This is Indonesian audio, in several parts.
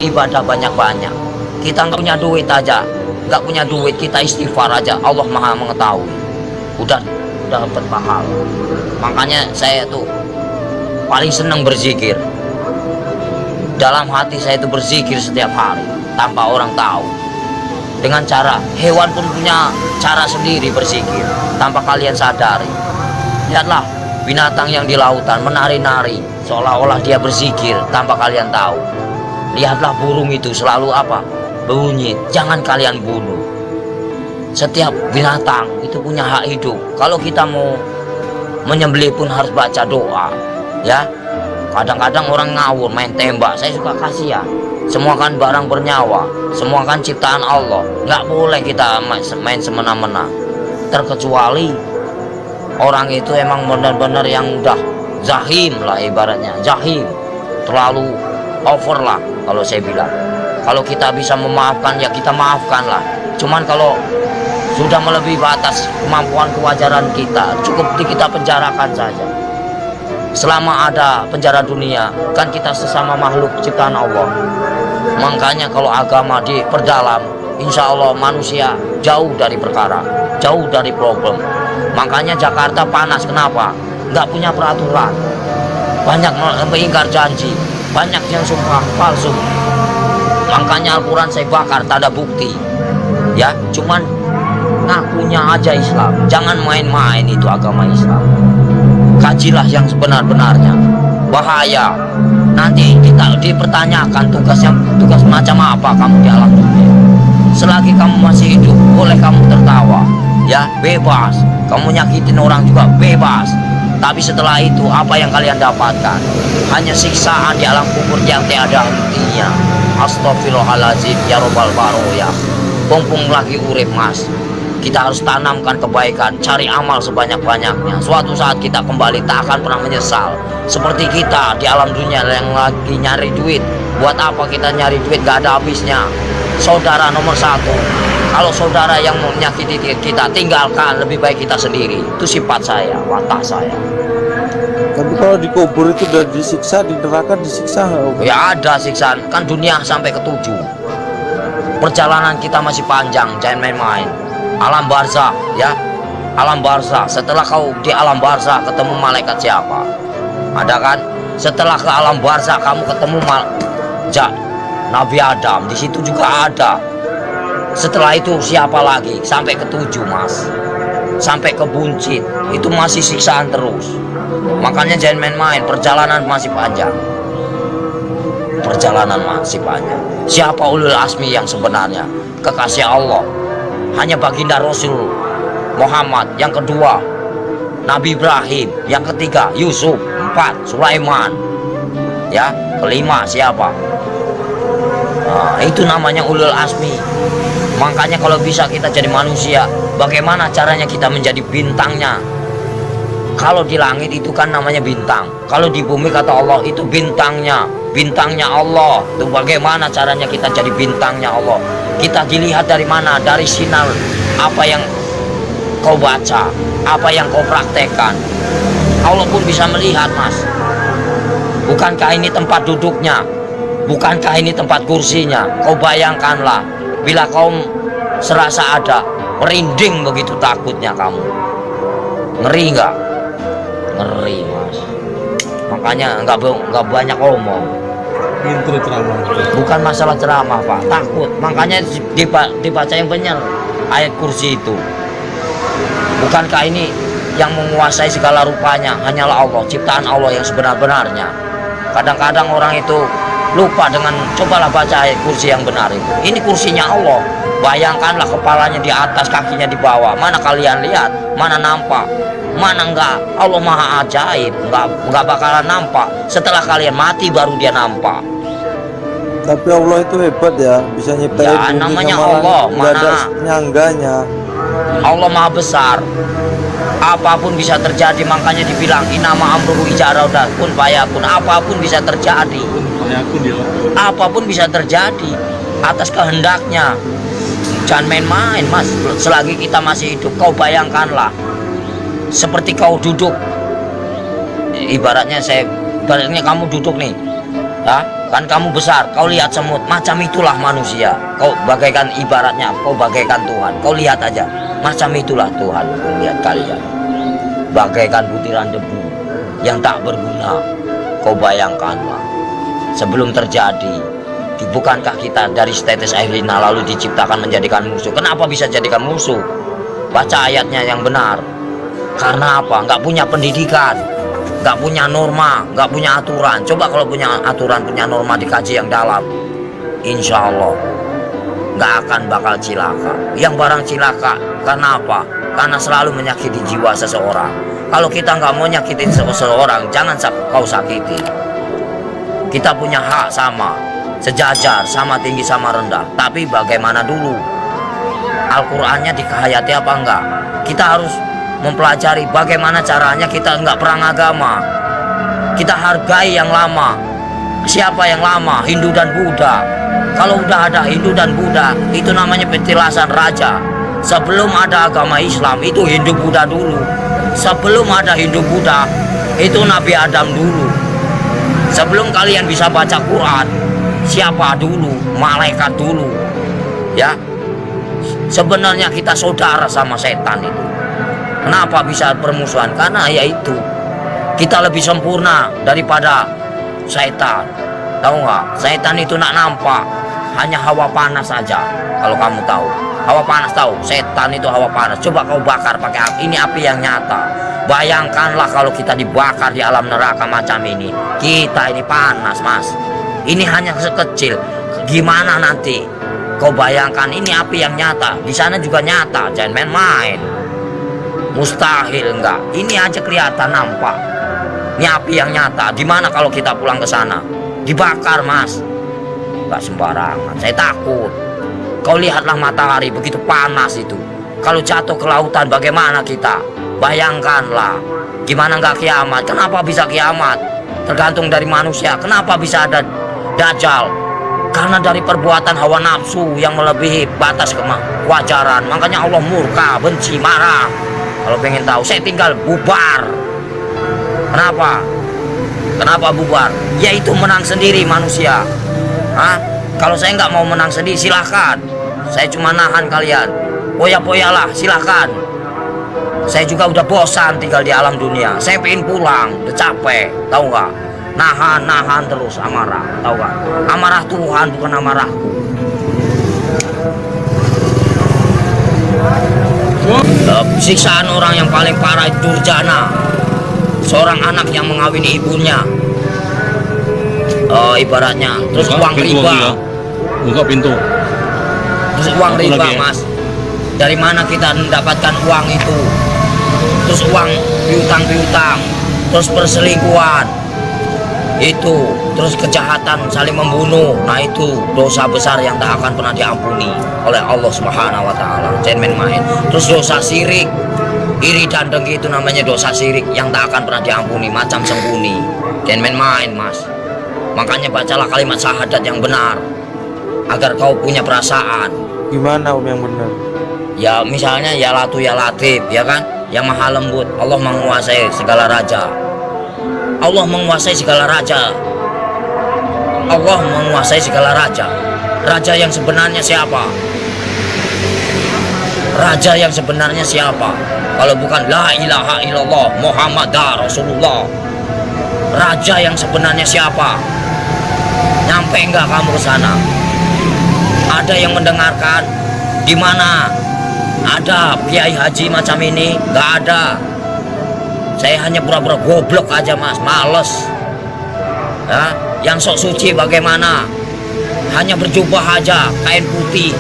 ibadah banyak-banyak. Kita nggak punya duit aja, nggak punya duit, kita istighfar aja, Allah Maha mengetahui. Udah dapat pahala. Makanya saya tuh paling senang berzikir. Dalam hati saya itu berzikir setiap hari tanpa orang tahu. Dengan cara hewan pun punya cara sendiri berzikir tanpa kalian sadari. Lihatlah binatang yang di lautan menari-nari seolah-olah dia berzikir tanpa kalian tahu. Lihatlah burung itu selalu apa? Bunyi, jangan kalian bunuh. Setiap binatang itu punya hak hidup. Kalau kita mau menyembelih pun harus baca doa, ya. Kadang-kadang orang ngawur main tembak, saya suka kasihan. Semua kan barang bernyawa, semua kan ciptaan Allah. Nggak boleh kita main semena-mena. Terkecuali orang itu emang benar-benar yang udah zahim lah, ibaratnya zahim, terlalu over lah kalau saya bilang. Kalau kita bisa memaafkan ya kita maafkan lah. Cuman kalau sudah melebihi batas kemampuan kewajaran kita, cukup kita penjarakan saja. Selama ada penjara dunia, kan kita sesama makhluk ciptaan Allah. Makanya kalau agama diperdalam, insya Allah manusia jauh dari perkara, jauh dari problem. Makanya Jakarta panas, kenapa? Nggak punya peraturan, banyak mengingkar janji, banyak yang sumpah palsu. Makanya Al-Quran saya bakar, tak ada bukti, ya. Cuman ngakunya aja Islam. Jangan main-main itu agama Islam. Kajilah yang sebenar-benarnya. Bahaya. Nanti kita dipertanyakan tugas macam apa kamu di alam dunia. Selagi kamu masih hidup, boleh kamu tertawa, ya, bebas. Kamu nyakitin orang juga bebas. Tapi setelah itu apa yang kalian dapatkan? Hanya siksaan di alam kubur yang tiada hentinya. Astagfirullahaladzim ya robbal baroya. Pompong lagi urip mas. Kita harus tanamkan kebaikan, cari amal sebanyak-banyaknya. Suatu saat kita kembali tak akan pernah menyesal. Seperti kita di alam dunia yang lagi nyari duit. Buat apa kita nyari duit, gak ada habisnya. Saudara nomor satu. Kalau saudara yang menyakiti kita, tinggalkan, lebih baik kita sendiri. Itu sifat saya, watak saya. Tapi kalau dikubur itu udah disiksa, di neraka disiksa nggak? Ya ada siksaan, kan dunia sampai ke-7. Perjalanan kita masih panjang, jangan main-main. Alam barzah, ya, alam barzah. Setelah kau di alam barzah ketemu malaikat siapa? Ada kan? Setelah ke alam barzah kamu ketemu Nabi Adam, di situ juga ada. Setelah itu siapa lagi? Sampai ke-7 mas, sampai ke buncit, itu masih siksaan terus. Makanya jangan main-main, perjalanan masih panjang. Perjalanan masih panjang. Siapa ulul asmi yang sebenarnya? Kekasih Allah. Hanya baginda Rasul Muhammad. Yang kedua Nabi Ibrahim. Yang ketiga Yusuf. 4 Sulaiman. Ya, kelima siapa? Nah, itu namanya ulul asmi. Makanya kalau bisa kita jadi manusia, bagaimana caranya kita menjadi bintangnya? Kalau di langit itu kan namanya bintang. Kalau di bumi kata Allah itu bintangnya. Bintangnya Allah. Itu bagaimana caranya kita jadi bintangnya Allah? Kita dilihat dari mana? Dari sinar apa yang kau baca, apa yang kau praktekkan. Allah pun bisa melihat mas. Bukankah ini tempat duduknya? Bukankah ini tempat kursinya? Kau bayangkanlah, bila kau serasa ada, merinding begitu takutnya kamu. Ngeri nggak? Ngeri mas. Makanya nggak banyak omong. Pintu ceramah. Bukan masalah ceramah pak, takut. Makanya dibaca yang benar ayat kursi itu. Bukankah ini yang menguasai segala rupanya hanyalah Allah, ciptaan Allah yang sebenar-benarnya. Kadang-kadang orang itu lupa dengan, cobalah baca ayat kursi yang benar itu. Ini kursinya Allah. Bayangkanlah kepalanya di atas, kakinya di bawah. Mana kalian lihat? Mana nampak? Mana enggak? Allah maha ajaib. Enggak bakalan nampak. Setelah kalian mati baru dia nampak. Tapi Allah itu hebat ya, bisa nyiptain Ya namanya Allah, nggak ada mana nyangganya. Allah maha besar. Apapun bisa terjadi, makanya dibilang inama amruhu ijaraudah kun fayakun. Apapun bisa terjadi. Apapun bisa terjadi atas kehendaknya. Jangan main-main mas. Selagi kita masih hidup, kau bayangkanlah seperti kau duduk, ibaratnya kamu duduk nih, ya, Kan kamu besar, kau lihat semut, macam itulah manusia. Kau bagaikan ibaratnya, kau bagaikan Tuhan. Kau lihat aja, macam itulah Tuhan melihat kalian. Bagaikan butiran debu yang tak berguna. Kau bayangkanlah, sebelum terjadi, bukankah kita dari setetes air lina lalu diciptakan menjadikan musuh? Kenapa bisa jadikan musuh? Baca ayatnya yang benar. Karena apa? Nggak punya pendidikan, nggak punya norma, nggak punya aturan. Coba kalau punya aturan, punya norma, dikaji yang dalam, insya Allah nggak akan bakal cilaka. Yang barang cilaka karena apa? Karena selalu menyakiti jiwa seseorang. Kalau kita nggak mau nyakitin seseorang, jangan kau sakiti. Kita punya hak sama, sejajar, sama tinggi, sama rendah. Tapi bagaimana dulu? Al-Qur'annya dikehayati apa enggak? Kita harus mempelajari bagaimana caranya kita enggak perang agama. Kita hargai yang lama. Siapa yang lama? Hindu dan Buddha. Kalau udah ada Hindu dan Buddha, itu namanya petilasan raja. Sebelum ada agama Islam, itu Hindu Buddha dulu. Sebelum ada Hindu Buddha, itu Nabi Adam dulu. Sebelum kalian bisa baca Quran, siapa dulu? Malaikat dulu. Ya. Sebenarnya kita saudara sama setan itu. Kenapa bisa permusuhan? Karena yaitu kita lebih sempurna daripada setan. Tahu nggak? Setan itu nak nampak, hanya hawa panas saja. Kalau kamu tahu, hawa panas tahu. Setan itu hawa panas. Coba kau bakar pakai api. Ini api yang nyata. Bayangkanlah kalau kita dibakar di alam neraka macam ini. Kita ini panas, mas. Ini hanya sekecil. Gimana nanti? Kau bayangkan ini api yang nyata. Di sana juga nyata. Jangan main-main. Mustahil enggak. Ini aja kelihatan nampak. Ini api yang nyata. Gimana kalau kita pulang ke sana? Dibakar, mas. Enggak sembarangan. Saya takut. Kau lihatlah matahari begitu panas itu. Kalau jatuh ke lautan bagaimana kita? Bayangkanlah. Gimana enggak kiamat? Kenapa bisa kiamat? Tergantung dari manusia. Kenapa bisa ada Dajjal? Karena dari perbuatan hawa nafsu yang melebihi batas kewajaran. Makanya Allah murka, benci, marah. Kalau pengen tahu, saya tinggal bubar. Kenapa? Kenapa bubar? Yaitu menang sendiri manusia. Hah? Kalau saya nggak mau menang sendiri, silahkan. Saya cuma nahan kalian. Poya-poyalah, silahkan. Saya juga udah bosan tinggal di alam dunia. Saya pengen pulang, udah capek. Tahu nggak? Nahan terus amarah. Tahu nggak? Amarah Tuhan bukan amarahku. Siksaan orang yang paling parah itu durjana. Seorang anak yang mengawini ibunya, ibaratnya. Terus uang riba. Buka pintu. Terus uang riba, mas. Dari mana kita mendapatkan uang itu? Terus uang piutang. Terus perselingkuhan. Itu. Terus kejahatan saling membunuh. Nah itu dosa besar yang tak akan pernah diampuni oleh Allah Subhanahu wa taala. Jangan main-main. Terus dosa syirik, iri dan dengki, itu namanya dosa syirik yang tak akan pernah diampuni, macam sembunyi. Jangan main-main, mas. Makanya bacalah kalimat syahadat yang benar agar kau punya perasaan. Gimana om yang benar? Ya misalnya ya Latu ya Latif, ya kan? Yang maha lembut. Allah menguasai segala raja. Allah menguasai segala raja. Allah menguasai segala raja. Raja yang sebenarnya siapa? Raja yang sebenarnya siapa? Kalau bukan la ilaha illallah Muhammad Rasulullah. Raja yang sebenarnya siapa? Nyampe enggak kamu ke sana? Ada yang mendengarkan? Di mana ada kiai haji macam ini? Enggak ada. Saya hanya pura-pura goblok aja, mas. Males. Ya, yang sok suci bagaimana? Hanya berjubah aja, kain putih,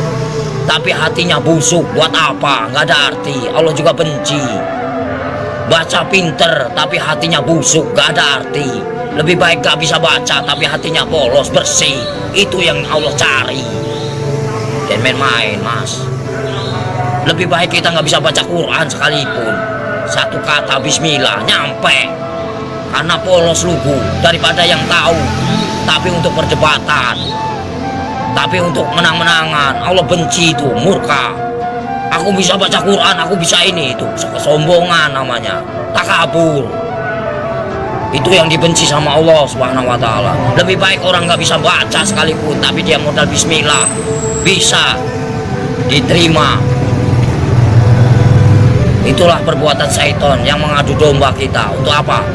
tapi hatinya busuk. Buat apa? Nggak ada arti. Allah juga benci. Baca pinter tapi hatinya busuk, nggak ada arti. Lebih baik gak bisa baca tapi hatinya polos, bersih. Itu yang Allah cari. Dan main-main, mas. Lebih baik kita nggak bisa baca Quran sekalipun, satu kata bismillah nyampe, karena polos lugu, daripada yang tahu tapi untuk perdebatan, tapi untuk menang-menangan. Allah benci itu, murka. Aku bisa baca Quran, aku bisa ini, itu kesombongan namanya, takabur. Itu yang dibenci sama Allah Subhanahu wa Ta'ala. Lebih baik orang nggak bisa baca sekalipun, tapi dia modal bismillah bisa diterima. Itulah perbuatan syaitan yang mengadu domba kita. Untuk apa?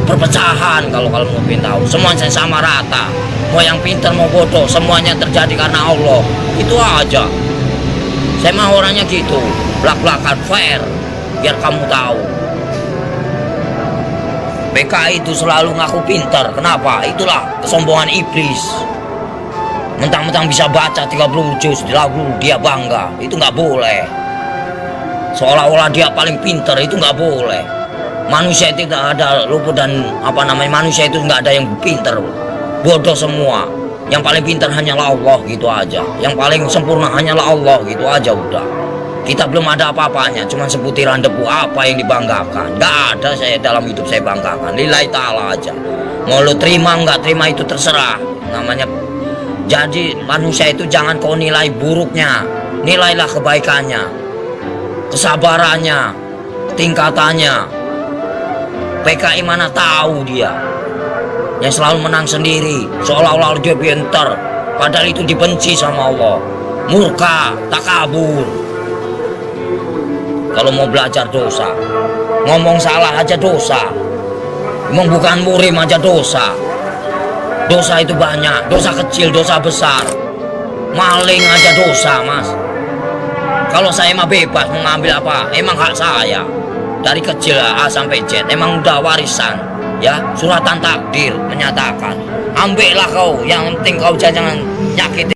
Perpecahan. Kalau mau tahu, semuanya sama rata. Mau yang pintar mau bodoh, semuanya terjadi karena Allah. Itu aja. Saya mah orangnya gitu, belak-belakan fair, biar kamu tahu. PKI itu selalu ngaku pintar. Kenapa? Itulah kesombongan iblis. Mentang-mentang bisa baca 30 juz lagu dia bangga. Itu nggak boleh. Seolah-olah dia paling pintar, itu nggak boleh. Manusia itu tidak ada luput dan manusia itu nggak ada yang pintar. Bodoh semua. Yang paling pintar hanyalah Allah, gitu aja. Yang paling sempurna hanyalah Allah, gitu aja udah. Kita belum ada apa-apanya, cuma seputiran debu. Apa yang dibanggakan? Nggak ada saya dalam hidup saya banggakan. Lillahi ta'ala aja. Mau lo terima nggak terima itu terserah. Namanya. Jadi manusia itu jangan kau nilai buruknya, nilailah kebaikannya, kesabarannya, tingkatannya. PKI mana tahu dia yang selalu menang sendiri, seolah-olah dia pintar, padahal itu dibenci sama Allah. Murka, takabur. Kalau mau belajar dosa, ngomong salah aja dosa, emang bukan murim aja dosa. Dosa itu banyak, dosa kecil, dosa besar. Maling aja dosa, mas. Kalau saya mah bebas mengambil apa, emang hak saya. Dari kecil A sampai Z, emang udah warisan. Ya, suratan takdir menyatakan. Ambillah kau, yang penting kau jangan nyakitin.